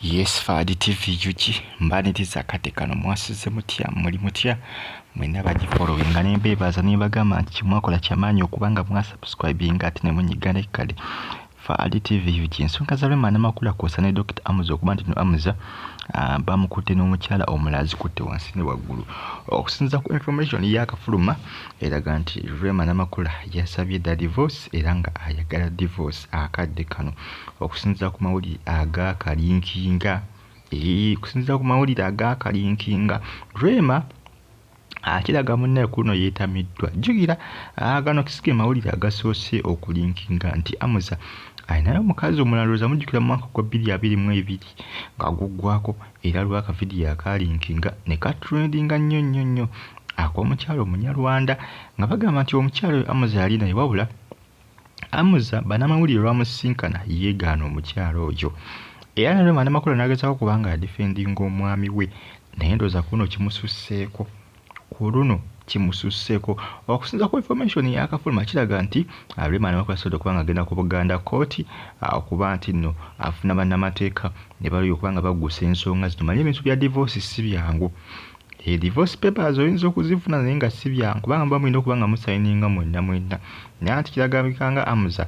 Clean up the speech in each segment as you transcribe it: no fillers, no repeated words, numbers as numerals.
Yes, Fadi TV yuki mbaniriza kate kano mwasize mutya muli mutya mwena baji following ne bebaza ne bagamba nti kimwakola kyamaanyi okubanga mwasubscribing ati ne munyigane kale Fadi TV yuki nsonga za lema namakula kosa ne Dr. Amuza okuba nti no Amuza bamukutte n'omukyala omulazi kutte wansi ne waggulu okusinza ku information yakafuluma eraga nti Rema namakula yasabye da divorce era nga ayagala divorce akadde kano okusinza ku mawulire agakalinkinga kusinza ku mawulire agakalinkinga Rema akiraga munne kuno yeetamiddwa jjugira gano kisige mawulire agasoose okulinkinga nti Amuza ayinayo omukazi omulaloza mujjukira mu mwaka gwa 2022 nga guggwako era lwaka vidiyo akalinkinga ne katrendinga nnyo ak'omukyalo Omunyarwanda nga bagamba nti omukyalo Amuza yali naye wabula Amuza banamawulire lwamusinkana yeegaana omukyalo oyo era nalwe banamakula n'agezaako kubanga yadifendinga omwami we naye ndooza kuno kimususseeko ku luno kimususseeko okusinza ku information yakafuluma kiraga nti Rema namakula asobodde okubanga agenda ku Buganda Court okuba nti nno afuna bannamateeka ne balyo okubanga baggusa ensonga zino manye ebintu bya divorce si byangu divorce papers oyinza okuzifuna naye nga si byangu kubanga bamulina okubanga musayininga mwenna naye anti kiragambikanga Amuza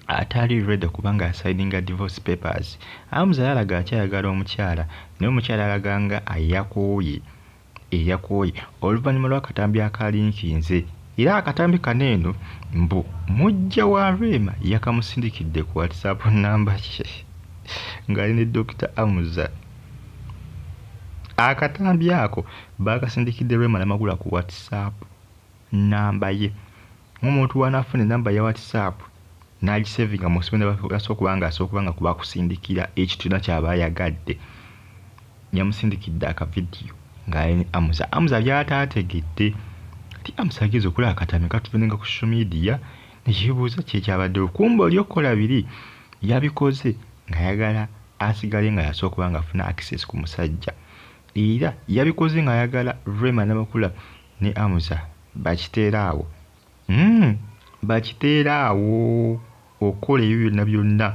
atali ready kubanga asayininga divorce papers Amuza yalaga akyayagala omukyala naye omukyala alaganga eyakooye oluvannyuma lw'akatambi akalinkinze era akatambi kaneeno mbu mujja wa Rema yakamusindikidde ku WhatsApp namba kye ng'ali ne Dr. Amuza akatambi ako bakasindikidde Rema namakula ku WhatsApp namba ye omuntu wanaafuna enamba ya WhatsApp n'agisevinga mu simu asooka kubanga kubakusindikira ekituna ky'aba ayagadde yamusindikidde akavidiyo ng'ali Amuza byataategedde ati Amuza ageze okulaba akatambi katuvuninga ku social media ne yeebuuza kyekyabaddewo kumbe oli okukola biri yabikoze ng'ayagala asigale nga yasooka kubanga afuna access ku musajja era yabikoze ng'ayagala Rema namakula ne Amuza bakiteeraawo okukola ebyo byonna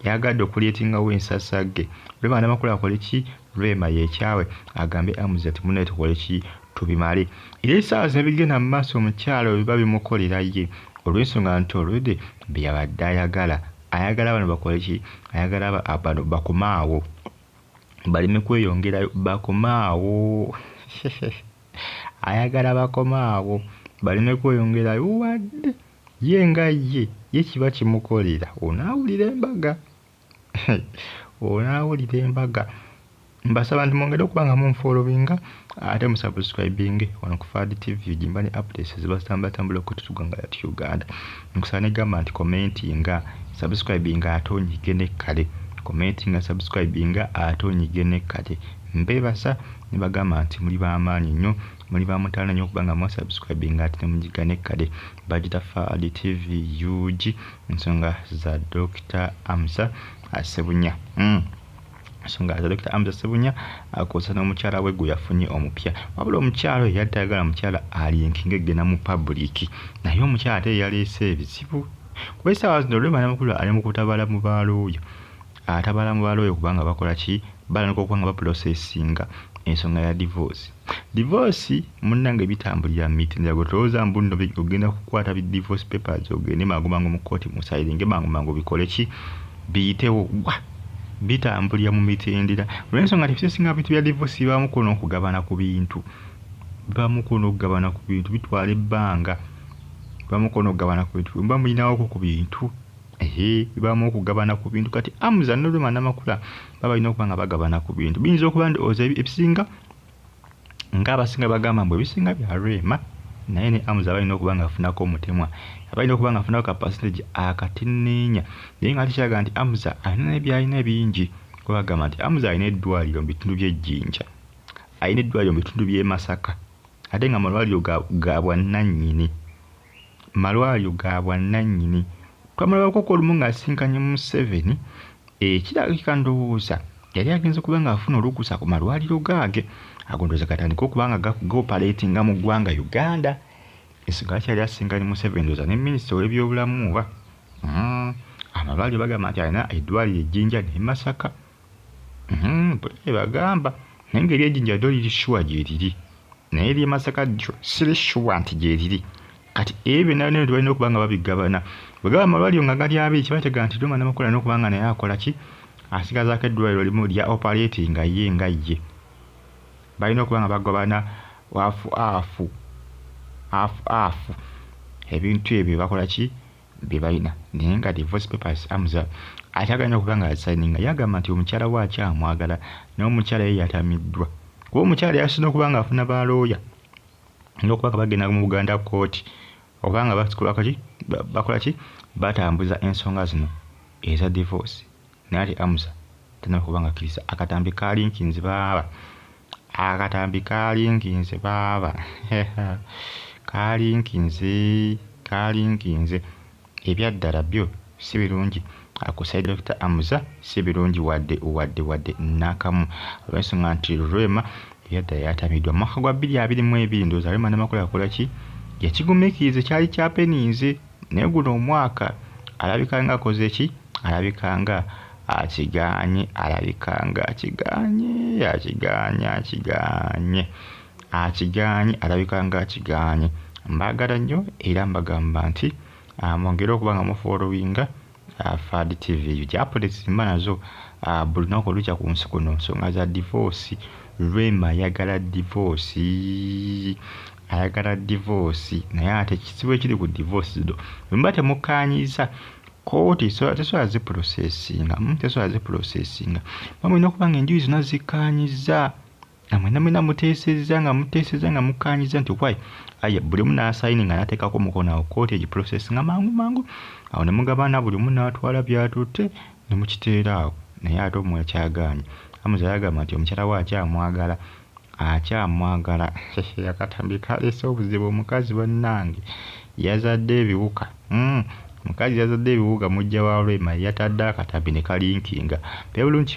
yagadde okuleetingawo ensasage Rema namakula akole ki Rema yeekyawe agambe Amuza ati munaye tukole ki tubimale era essaawa zino bigenda mu maaso omukyalo biba bimukolera ye olw'ensonga nti olwedde bye yabadde ayagala bano bakole ki ayagala bano bakomaawo baleme kweyongerayo bakomaawo ayagala bakomaawo baleme kweyongerayo wadde ye nga ye kiba kimukolera onaawulira embaga mbasaba nti mwongere okubanga munfollowinga ate musubscribing wano ku Fadi TV jimba ne updates zibatambatambula okutuganga ya Uganda nkusaba negamba nti commentinga subscribing ate onyige ne kale commentinga subscribing ate onyige ne kale mbebasa nibagamba nti muli b'amaanyi nnyo muli bamutaana nnyo okubanga mwasubscribing ate nemunyiga ne kale bagita Fadi TV UG ensonga za Dr. Amuza Ssebunya nsonga za Dr. Amuza Ssebunya akosa n'omukyala we gwe yafunye omupya wabula omukyala yadde ayagala mukyala alinkinga egenda mu public naye omukyala ate yaleese ebizibu kuba essaawa zino Rema namakula ali mu kutabala mu baalooyo atabala mu baalooyo kubanga bakola ki balanaku okubanga baprocessinga ensonga ya divorce munnange bitambulira mu mitendera gwe tolowooza mbu nno ogenda kukwata divorce papers ogende mangu mu kkooti musayiringe mangu bikole ki biyitewo bitambulira mu mitendera olw'ensonga nti ebisinga bintu bya divorce bibamu kuno okugabana ku bintu bitwala ebbanga bibamu kuno okugabana ku bintu mba mulinawo ku bintu bibamu okugabana ku bintu kati Amuza ne Rema namakula baba balina okuba nga bagabana ku bintu biyinza okuba ndowooza ebisinga ng'abasinga bagamba mbu ebisinga bya Rema naye ne Amuza balina okuba nga afunako omutemwa balina okuba nga afunako ka percentage akateneenya naye nga tikiraga nti Amuza alina byalina bingi kuba bagamba nti Amuza alina eddwaliro mu bitundu by'Ejjinja alina eddwaliro mu bitundu by'e Masaka ate nga malwaliro ga bwannannyini twamulabako ko olumu ng'asinkanye mu 7 kirabika ndowooza yali agenze kuba nga afuna olukusa ku malwaliro gaage agondooza gatandika okuba nga gaoperatinga mu ggwanga Uganda ensonga kyali asinkanye mu 7 ndowooza ne minisita w'ebyobulamu amalwaliro bagamba nti alina eddwaliro Ejjinja ne Masaka bagamba naye ngeri ejjinja lyo liri shuwa gye liri naye eri Masaka lyo siri shuwa nti gye liri kati ebyo nayo balina okuba nga babigabana bwe gaba amalwaliro nga gali abiri kibategeeza nti Duma Namakula alina okuba nga naye akola ki asigazaako eddwaliro limu lya operating nga ye balina okuba nga bagabana waafu ebintu ebyo bakola ki bye balina naye nga divorce papers Amza akyaganya okuba nga asayininga yagamba nti omukyala we akyamwagala naye omukyala ye yatamiddwa kuba omukyala yasinga okuba nga afuna balooya n'okuba nga bagenda mu Buganda Court oba nga bakola ki batambuza ensonga zino eza divorce naye ati Amza tena okuba nga akkiriza akatambi kalinkinze baaba kalinkinze ebyaddala byo si birungi akusaidi Dr. Amza si birungi wadde nakamu olw'ensonga nti Rwema ebyaddala yatamiddwa mu mwaka gwa 2022 ndowooza Rwema Namakula akola ki yakigumiikiriza kyali kyapeninze naye guno omwaka alabika nga akoze ki alabika nga akiganye mbaagala nnyo era mbagamba nti mwongere okuba nga mufollowinga Fad TV gya updates mba nazo buli lunaku olujja ku nsi kuno nsonga za divorce Rwema ayagala divorce naye ate ekizibu ekiri ku divorce zo bwe temukkaanyiza kooti tesobola ziprocessinga mulina okuba nga enjuyi zonna zikkaanyiza mwena muteesezza nga mukkaanyiza nti why buli omu n'asayininga n'ateekako omukono awo kooti egiprocessinga mangu awo ne mugabana buli omu n'atwala byatutte ne mukiteera awo naye ate omu akyagaanye Amza yagamba nti omukyala we akyamwagala akatambi kaleese obuzibu omukazi bannange yazadde ebiwuka mujja wa Rwema yatadde akatambi ne kalinkinga bulungi